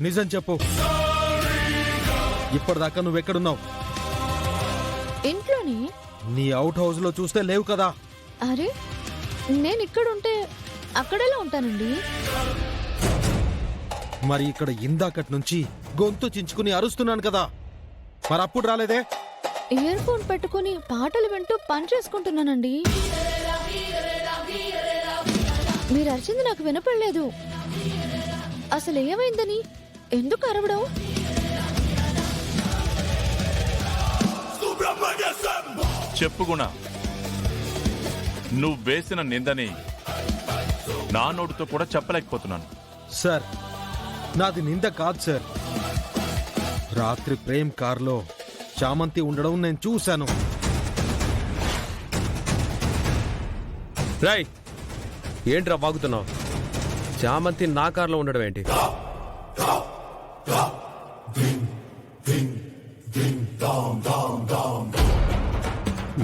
నిజం చెప్పు, ఇప్పటిదాకా నువ్వెక్కడున్నావు? ఇంట్లోని. నీ అవుట్ హౌస్ లో చూస్తే లేవు కదా. అరే, నేను ఇక్కడుంటే అక్కడెలా ఉంటానండి? మరి ఇక్కడ ఇందాకటి నుంచి గొంతు చించుకుని అరుస్తున్నాను కదా, మరి అప్పుడు రాలేదే? ఇయర్ ఫోన్ పెట్టుకుని పాటలు వింటూ పని చేసుకుంటున్నానండి. మీరు అరిచింది నాకు వినపడలేదు. అసలు ఏమైందని? ఎందుకు అరవడం? చెప్పు గుణ, నువ్వు వేసిన నిందని నా నోటితో కూడా చెప్పలేకపోతున్నాను. సార్, నాది నింద కాదు సార్. రాత్రి ప్రేమ్ కార్లో చామంతి ఉండడం నేను చూశాను. రాయ్, ఏంట్రా బాగుతున్నావు? చామంతి నా కార్లో ఉండడం ఏంటి?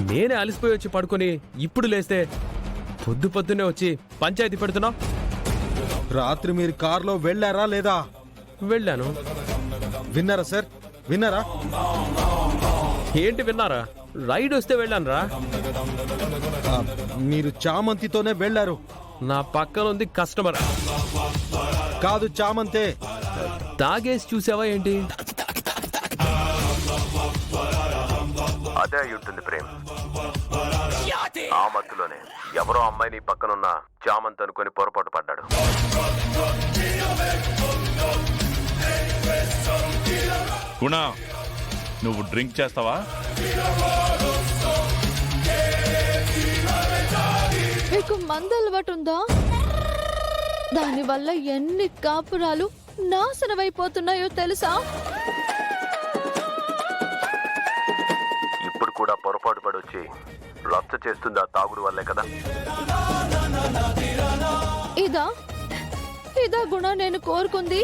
నేనే అలసిపోయి వచ్చి పడుకొని ఇప్పుడు లేస్తే పొద్దున్నే వచ్చి పంచాయతీ పెడుతున్నావు. రాత్రి మీరు కార్లో వెళ్ళారా లేదా? వెళ్ళాను. విన్నారా సార్? విన్నారా? ఏంటి విన్నారా? రైడ్ వస్తే వెళ్ళాను రా. మీరు చామంతితోనే వెళ్ళారు. నా పక్కన ఉంది కస్టమర్. కాదు, చామంతే. తాగేసి చూసావా ఏంటి? అదే అయి ఉంటుంది ప్రేమ్. ఆ మత్తులోనే ఎవరో అమ్మాయిని పక్కనున్న చామంతి అనుకుని పొరపాటు పడ్డాడు. గుణ, నువ్వు డ్రింక్ చేస్తావా? మీకు మందు అలవాటు ఉందా? దానివల్ల ఎన్ని కాపురాలు నాశనమైపోతున్నాయో తెలుసా? ఇప్పుడు కూడా పొరపాటు పడి వచ్చి రచ్చ చేస్తుంది ఆ తాగుడు వల్లే కదా. ఇదా ఇదా గుణ నేను కోరుకుంది?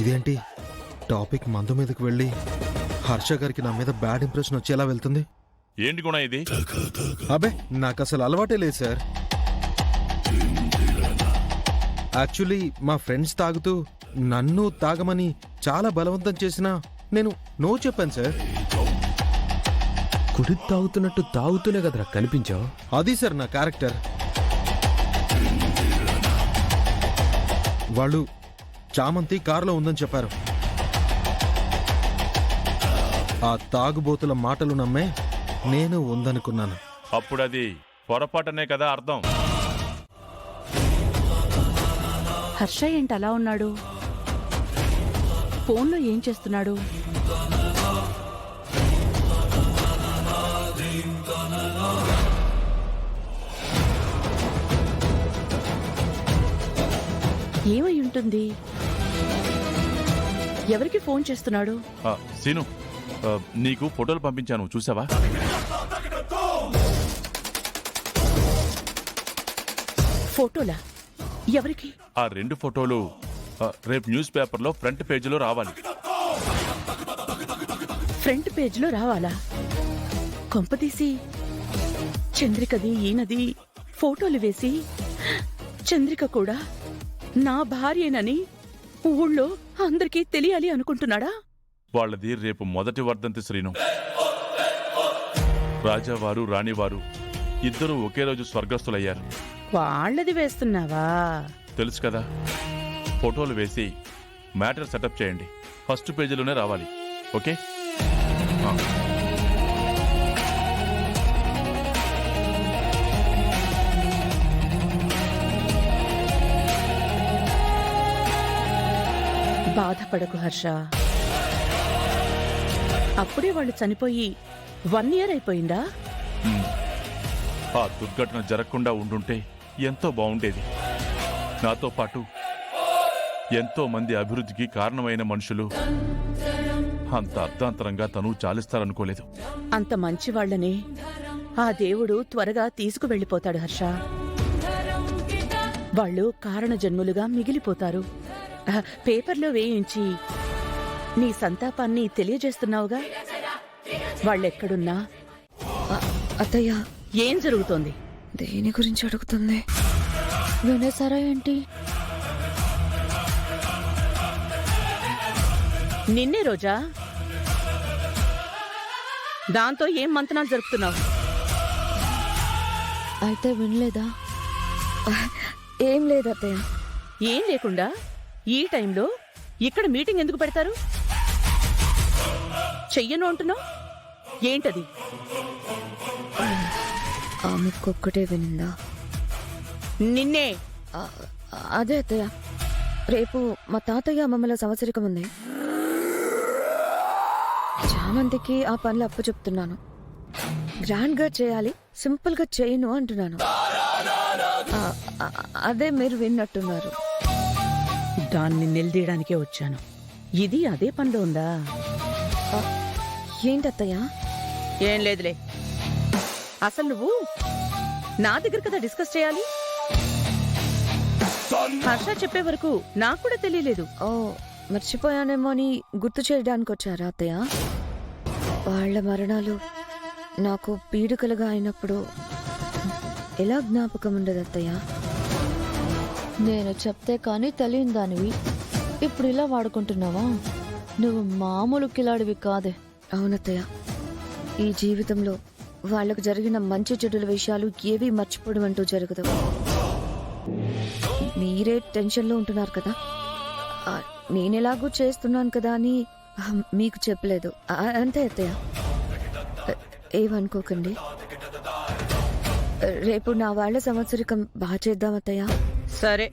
ఇదేంటి టాపిక్ మందు మీదకి వెళ్ళి హర్ష గారికి నా మీద బ్యాడ్ ఇంప్రెషన్ వచ్చేలా వెళ్తుంది? ఏంటి గుణ ఇది? అబే, నాకు అసలు అలవాటే లేదు సార్. యాక్చువల్లీ మా ఫ్రెండ్స్ తాగుతూ నన్ను తాగమని చాలా బలవంతం చేసినా నేను నో చెప్పాను సార్. కుడి తాగుతున్నట్టు తాగుతూనే కదరా కనిపించావు. అది సార్ నా క్యారెక్టర్. వాళ్ళు చామంతి కారులో ఉందని చెప్పారు. ఆ తాగుబోతుల మాటలు నమ్మే నేను ఉందనుకున్నాను. అప్పుడు అది పొరపాటనే కదా అర్థం. హర్ష ఏంటి అలా ఉన్నాడు? ఫోన్లో ఏం చేస్తున్నాడు? ఏమై ఉంటుంది? ఎవరికి ఫోన్ చేస్తున్నాడు? సీను, నీకు ఫోటోలు పంపించాను, చూసావా? ఫోటోలా? ఎవరికి? ఆ 2 ఫోటోలు రేపు న్యూస్ పేపర్లో ఫ్రంట్ పేజీలో రావాలి. ఫ్రంట్ పేజ్లో రావాలా? కొంపతీసి చంద్రికది ఈయనది ఫోటోలు వేసి చంద్రిక కూడా నా భార్యేనని ఊళ్ళో అందరికీ తెలియాలి అనుకుంటున్నాడా? వాళ్ళది రేపు మొదటి వర్ధంతి శ్రీను. రాజావారు రాణివారు ఇద్దరూ ఒకే రోజు స్వర్గస్థులయ్యారు. వాళ్ళది వేస్తున్నావా? తెలుసు కదా. ఫోటోలు వేసి మ్యాటర్ సెటప్ చేయండి. ఫస్ట్ పేజీలోనే రావాలి. ఓకే? బాధపడకు హర్ష. అప్పుడే వాళ్ళు చనిపోయి 1 year అయిపోయిందా? ఆ దుర్ఘటన జరగకుండా ఉండుంటే ఎంతో బాగుండేది. నాతో పాటు ఎంతో మంది అభివృద్ధికి కారణమైన మనుషులు అంత అర్ధాంతరంగా తను చాలిస్తారనుకోలేదు. అంత మంచి వాళ్ళని ఆ దేవుడు త్వరగా తీసుకువెళ్ళిపోతాడు హర్ష. వాళ్ళు కారణ జన్ములుగా మిగిలిపోతారు. పేపర్లో వేయించి నీ సంతాపాన్ని తెలియజేస్తున్నావుగా. వాళ్ళెక్కడున్నా. అత్తయ్య, ఏం జరుగుతోంది? దేని గురించి అడుగుతుంది? వినేసారా ఏంటి? నిన్నే రోజా? దాంతో ఏం మంతనాలు జరుపుతున్నావు? అయితే వినలేదా? ఏం లేదు అత్తయ్య. ఏం లేకుండా ఈ టైంలో ఇక్కడ మీటింగ్ ఎందుకు పెడతారు? చెయ్యను అంటున్నావు ఏంటది? ఆమెకొక్కటే వినిందా? నిన్నే. అదే అత్తయ్య, రేపు మా తాతయ్య అమ్మమ్మల సంవత్సరికం ఉంది. చామంతికి ఆ పనులు అప్పు చెప్తున్నాను. గ్రాండ్ గా చేయాలి, సింపుల్ గా చేయను అంటున్నాను. అదే మీరు విన్నట్టున్నారు. దాన్ని నిలదీయడానికే వచ్చాను. ఇది అదే పనిలో ఉందా? ఏంటత్తయ్య? ఏం లేదులే. అసలు నువ్వు నా దగ్గర కదా డిస్కస్ చేయాలి. హర్ష చెప్పే వరకు నాకు కూడా తెలియలేదు. ఓ, మర్చిపోయానేమో అని గుర్తు చేయడానికి వచ్చారా అత్తయ్య? వాళ్ళ మరణాలు నాకు పీడికలుగా అయినప్పుడు ఎలా జ్ఞాపకం ఉండదు అత్తయ్య? నేను చెప్తే కానీ తెలియని దానివి ఇప్పుడు ఇలా వాడుకుంటున్నావా? నువ్వు మామూలు కిలాడివి కాదే. అవునత్తయ్య, ఈ జీవితంలో వాళ్ళకు జరిగిన మంచి చెడుల విషయాలు ఏవి మర్చిపోవడం అంటూ జరగదు. మీరే టెన్షన్లో ఉంటున్నారు కదా, నేనెలాగూ చేస్తున్నాను కదా అని మీకు చెప్పలేదు. అంతే అత్తయ్య, ఏమనుకోకండి. రేపు నా వాళ్ళ సంవత్సరికం బాగా చేద్దాం అత్తయ్య. సరే.